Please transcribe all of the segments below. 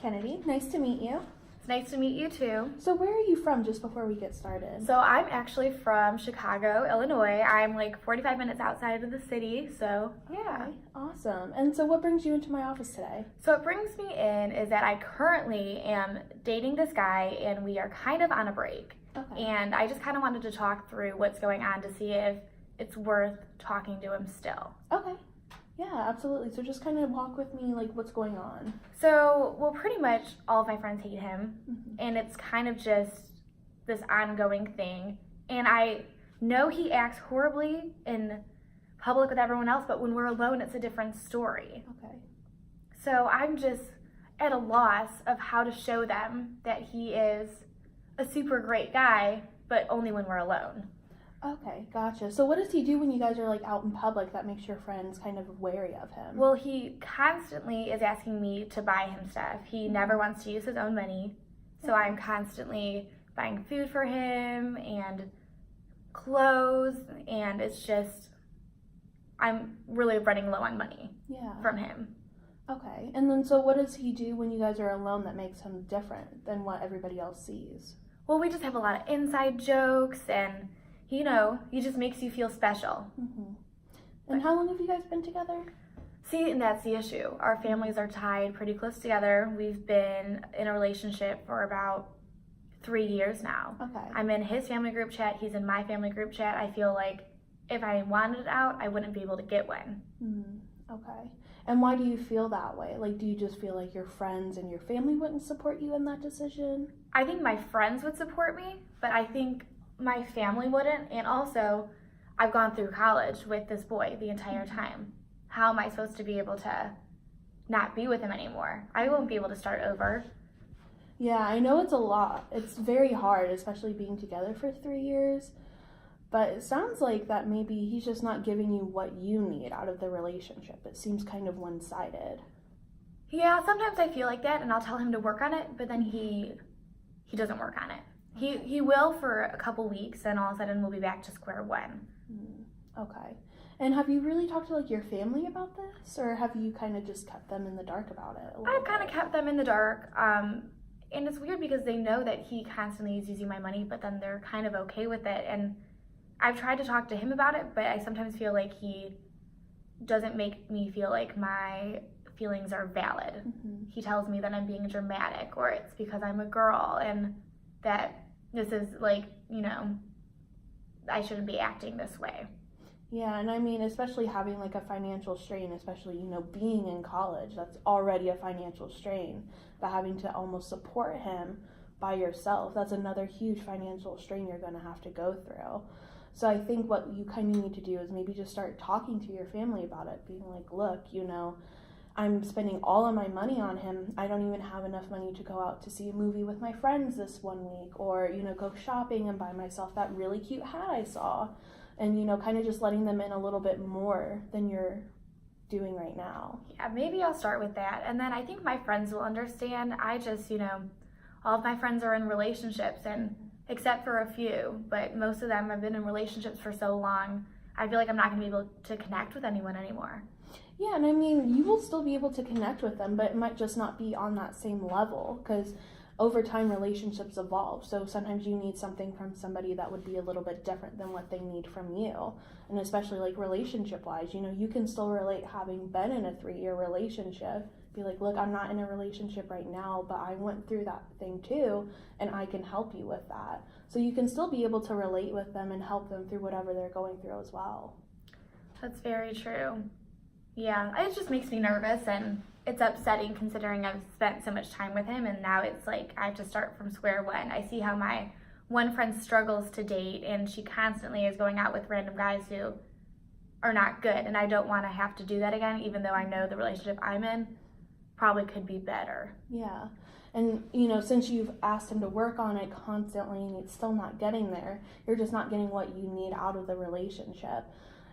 Kennedy. Nice to meet you. It's nice to meet you too. So where are you from, just before we get started? So I'm actually from Chicago, Illinois. I'm like 45 minutes outside of the city, so yeah. Okay, awesome. And so what brings you into my office today? So what brings me in is that I currently am dating this guy and we are kind of on a break. Okay. And I just kind of wanted to talk through what's going on to see if it's worth talking to him still. Okay. Yeah, absolutely. So just kind of walk with me, like, what's going on? So, well, pretty much all of my friends hate him, Mm-hmm. and it's kind of just this ongoing thing. And I know he acts horribly in public with everyone else, but when we're alone, it's a different story. Okay. So I'm just at a loss of how to show them that he is a super great guy, but only when we're alone. Okay, gotcha. So what does he do when you guys are, like, out in public that makes your friends kind of wary of him? Well, he constantly is asking me to buy him stuff. He never wants to use his own money. So I'm constantly buying food for him and clothes, and it's just, I'm really running low on money Yeah. from him. Okay. And then so what does he do when you guys are alone that makes him different than what everybody else sees? Well, we just have a lot of inside jokes, and you know, he just makes you feel special. Mm-hmm. And how long have you guys been together? See, and that's the issue. Our families are tied pretty close together. We've been in a relationship for about 3 years now. Okay. I'm in his family group chat. He's in my family group chat. I feel like if I wanted it out, I wouldn't be able to get one. Okay. And why do you feel that way? Like, do you just feel like your friends and your family wouldn't support you in that decision? I think my friends would support me, but I think my family wouldn't. And also, I've gone through college with this boy the entire time. How am I supposed to be able to not be with him anymore? I won't be able to start over. Yeah, I know it's a lot. It's very hard, especially being together for 3 years. But it sounds like that maybe he's just not giving you what you need out of the relationship. It seems kind of one-sided. Yeah, sometimes I feel like that, and I'll tell him to work on it, but then he doesn't work on it. He will for a couple weeks, and all of a sudden we'll be back to square one. Okay. And have you really talked to, like, your family about this? Or have you kind of just kept them in the dark about it? I've kind of kept them in the dark, and it's weird because they know that he constantly is using my money, but then they're kind of okay with it. And I've tried to talk to him about it, but I sometimes feel like he doesn't make me feel like my feelings are valid. Mm-hmm. He tells me that I'm being dramatic, or it's because I'm a girl, and that this is like, you know, I shouldn't be acting this way. Yeah, and I mean, especially having like a financial strain, especially, you know, being in college, that's already a financial strain. But having to almost support him by yourself, that's another huge financial strain you're going to have to go through. So I think what you kind of need to do is maybe just start talking to your family about it, being like, look, you know, I'm spending all of my money on him. I don't even have enough money to go out to see a movie with my friends this 1 week, or, you know, go shopping and buy myself that really cute hat I saw. And, you know, kind of just letting them in a little bit more than you're doing right now. Yeah, maybe I'll start with that. And then I think my friends will understand. I just, you know, all of my friends are in relationships, and except for a few, but most of them have been in relationships for so long, I feel like I'm not going to be able to connect with anyone anymore. Yeah, and I mean, you will still be able to connect with them, but it might just not be on that same level, because over time relationships evolve. So sometimes you need something from somebody that would be a little bit different than what they need from you. And especially like relationship wise, you know, you can still relate having been in a 3-year relationship. Be like, look, I'm not in a relationship right now, but I went through that thing too, and I can help you with that. So you can still be able to relate with them and help them through whatever they're going through as well. That's very true. Yeah, it just makes me nervous, and it's upsetting considering I've spent so much time with him, and now it's like I have to start from square one. I see how my one friend struggles to date, and she constantly is going out with random guys who are not good, and I don't want to have to do that again, even though I know the relationship I'm in probably could be better. Yeah. And, you know, since you've asked him to work on it constantly and it's still not getting there, you're just not getting what you need out of the relationship.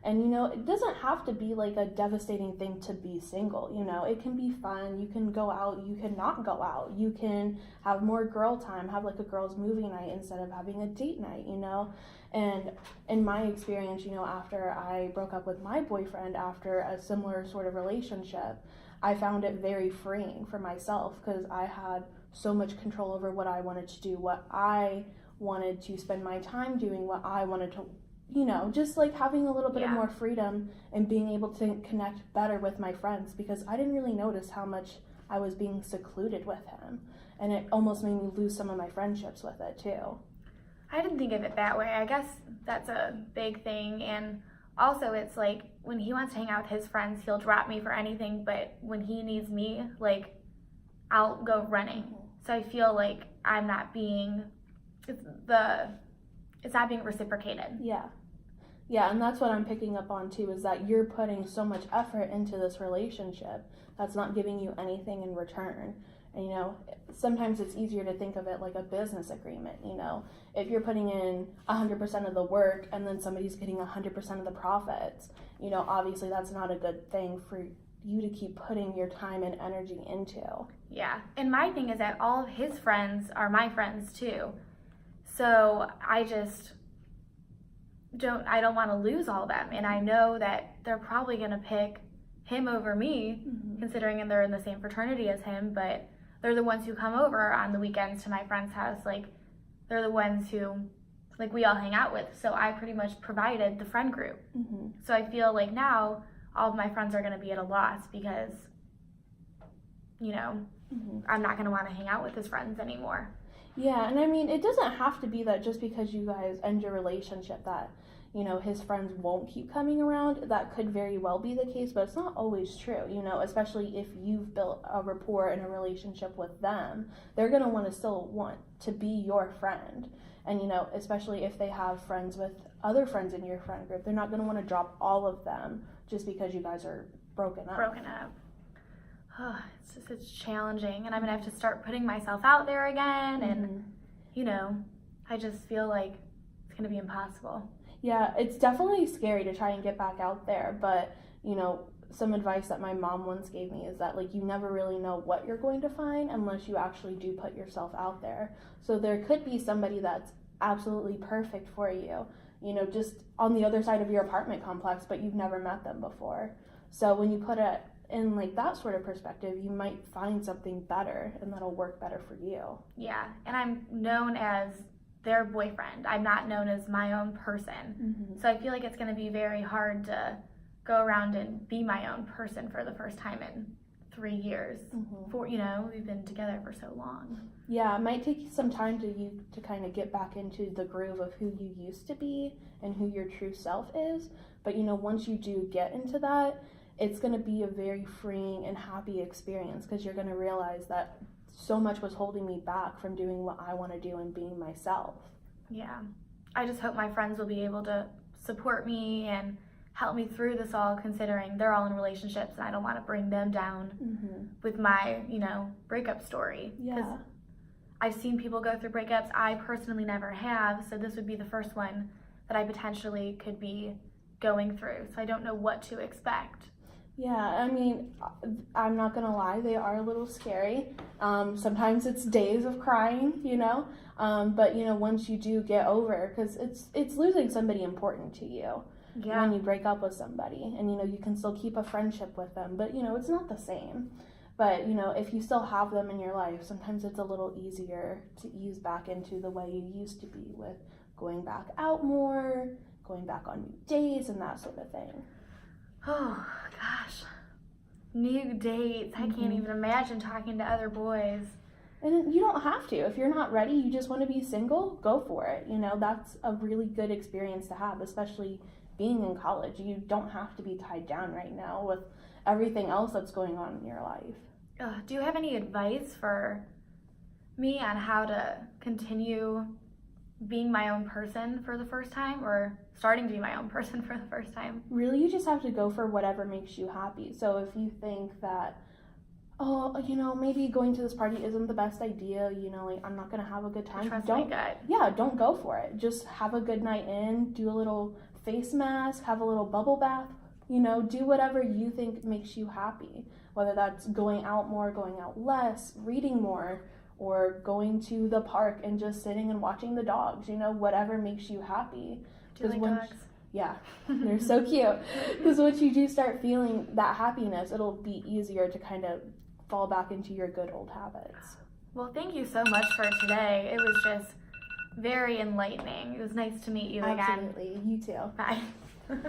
And, you know, it doesn't have to be like a devastating thing to be single. You know, it can be fun. You can go out. You can not go out. You can have more girl time, have like a girls' movie night instead of having a date night, you know. And in my experience, you know, after I broke up with my boyfriend after a similar sort of relationship, I found it very freeing for myself because I had so much control over what I wanted to do, what I wanted to spend my time doing, what I wanted to, just like having a little bit of more freedom and being able to connect better with my friends, because I didn't really notice how much I was being secluded with him, and it almost made me lose some of my friendships with it too. I didn't think of it that way. I guess that's a big thing. And also, it's like when he wants to hang out with his friends, he'll drop me for anything, but when he needs me, like, I'll go running. So I feel like I'm not being, it's not being reciprocated. Yeah, and that's what I'm picking up on too, is that you're putting so much effort into this relationship that's not giving you anything in return. And, sometimes it's easier to think of it like a business agreement, if you're putting in 100% of the work and then somebody's getting 100% of the profits, obviously that's not a good thing for you to keep putting your time and energy into. Yeah, and my thing is that all of his friends are my friends too. So I don't want to lose all of them. And I know that they're probably going to pick him over me, considering they're in the same fraternity as him, but they're the ones who come over on the weekends to my friend's house. Like, they're the ones who, like, we all hang out with. So I pretty much provided the friend group. So I feel like now all of my friends are going to be at a loss because, I'm not going to want to hang out with his friends anymore. Yeah, and I mean, it doesn't have to be that just because you guys end your relationship that, his friends won't keep coming around. That could very well be the case, but it's not always true, especially if you've built a rapport and a relationship with them. They're going to still want to be your friend. And, especially if they have friends with other friends in your friend group, they're not going to want to drop all of them just because you guys are broken up. Oh, it's challenging, and I'm going to have to start putting myself out there again, and, I just feel like it's going to be impossible. Yeah, it's definitely scary to try and get back out there, but, some advice that my mom once gave me is that, like, you never really know what you're going to find unless you actually do put yourself out there. So there could be somebody that's absolutely perfect for you, just on the other side of your apartment complex, but you've never met them before. So when you put it in, like, that sort of perspective, you might find something better, and that'll work better for you. Yeah, and I'm known as their boyfriend. I'm not known as my own person. So I feel like it's going to be very hard to go around and be my own person for the first time in 3 years. We've been together for so long. Yeah, it might take some time to kind of get back into the groove of who you used to be and who your true self is. But, once you do get into that, it's going to be a very freeing and happy experience, because you're going to realize that so much was holding me back from doing what I want to do and being myself. Yeah. I just hope my friends will be able to support me and help me through this all, considering they're all in relationships and I don't want to bring them down with my, breakup story. Yeah. I've seen people go through breakups. I personally never have, so this would be the first one that I potentially could be going through. So I don't know what to expect. Yeah, I mean, I'm not gonna lie, they are a little scary. Sometimes it's days of crying, but once you do get over, because it's losing somebody important to you when you break up with somebody, and you can still keep a friendship with them, but it's not the same. But if you still have them in your life, sometimes it's a little easier to ease back into the way you used to be, with going back out more, going back on new dates, and that sort of thing. Oh, gosh. New dates. I can't even imagine talking to other boys. And you don't have to. If you're not ready, you just want to be single, go for it. That's a really good experience to have, especially being in college. You don't have to be tied down right now with everything else that's going on in your life. Do you have any advice for me on how to continue being my own person for the first time, or starting to be my own person for the first time? Really, you just have to go for whatever makes you happy. So if you think that, maybe going to this party isn't the best idea, I'm not going to have a good time. Trust my gut. Yeah, don't go for it. Just have a good night in, do a little face mask, have a little bubble bath, do whatever you think makes you happy. Whether that's going out more, going out less, reading more, or going to the park and just sitting and watching the dogs, whatever makes you happy. Do you like dogs? Yeah, they're so cute. Because once you do start feeling that happiness, it'll be easier to kind of fall back into your good old habits. Well, thank you so much for today. It was just very enlightening. It was nice to meet you again. Absolutely. You too. Bye. Let's